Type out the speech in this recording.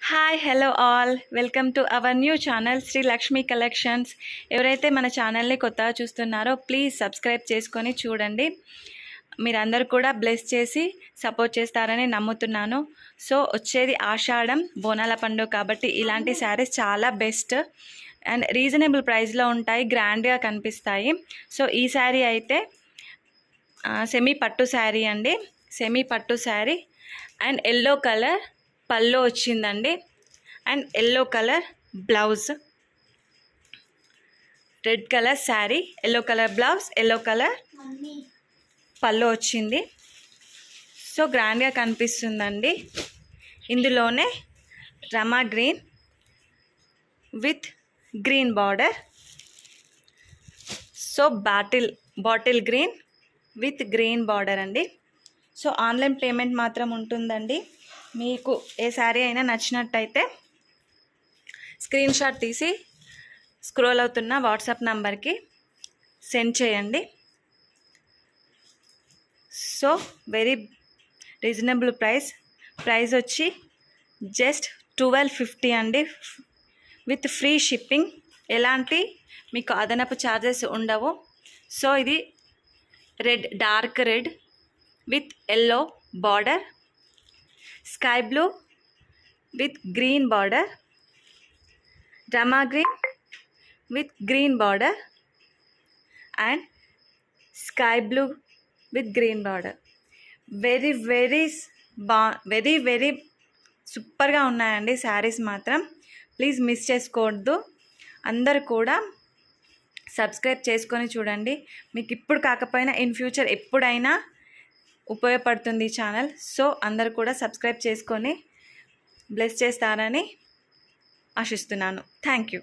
Hi hello all welcome to our new channel Shri Lakshmi collections. ఎవరైతే మన ఛానల్ని కొత్తగా చూస్తున్నారో ప్లీజ్ సబ్స్క్రైబ్ చేసుకొని చూడండి. మీరందరూ కూడా బ్లెస్ చేసి సపోర్ట్ చేస్తారని నమ్ముతున్నాను. సో వచ్చేది ఆషాఢం బోనాల పండుగ కాబట్టి ఇలాంటి శారీస్ చాలా బెస్ట్ అండ్ రీజనబుల్ ప్రైస్లో ఉంటాయి, గ్రాండ్గా కనిపిస్తాయి. సో ఈ శారీ అయితే సెమీ పట్టు శారీ అండి, సెమీ పట్టు sari and yellow colour pallu వచ్చిందండి and yellow colour blouse, red colour sari, yellow colour blouse, yellow colour pallu వచ్చింది. సో గ్రాండ్గా కనిపిస్తుందండి. ఇందులోనే రమా green with green border, so bottle green with green border అండి. సో ఆన్లైన్ పేమెంట్ మాత్రం ఉంటుందండి. మీకు ఏ శారీ అయినా నచ్చినట్టయితే స్క్రీన్ షాట్ తీసి స్క్రోల్ అవుతున్న వాట్సాప్ నంబర్కి సెండ్ చేయండి. సో వెరీ రీజనబుల్ ప్రైస్ వచ్చి జస్ట్ 1250 అండి, విత్ ఫ్రీ షిప్పింగ్. ఎలాంటి మీకు అదనపు ఛార్జెస్ ఉండవు. సో ఇది red, dark red with yellow border, sky blue with green border, Rama green with green border and sky blue with green border. Very very సూపర్గా ఉన్నాయండి శారీస్ మాత్రం. ప్లీజ్ మిస్ చేసుకోవద్దు. అందరూ కూడా సబ్స్క్రైబ్ చేసుకొని చూడండి. మీకు ఇప్పుడు కాకపోయినా ఇన్ ఫ్యూచర్ ఎప్పుడైనా ఉపయోగపడుతుంది ఈ ఛానల్. సో అందరూ కూడా సబ్స్క్రైబ్ చేసుకొని బ్లెస్ చేస్తారని ఆశిస్తున్నాను. Thank you.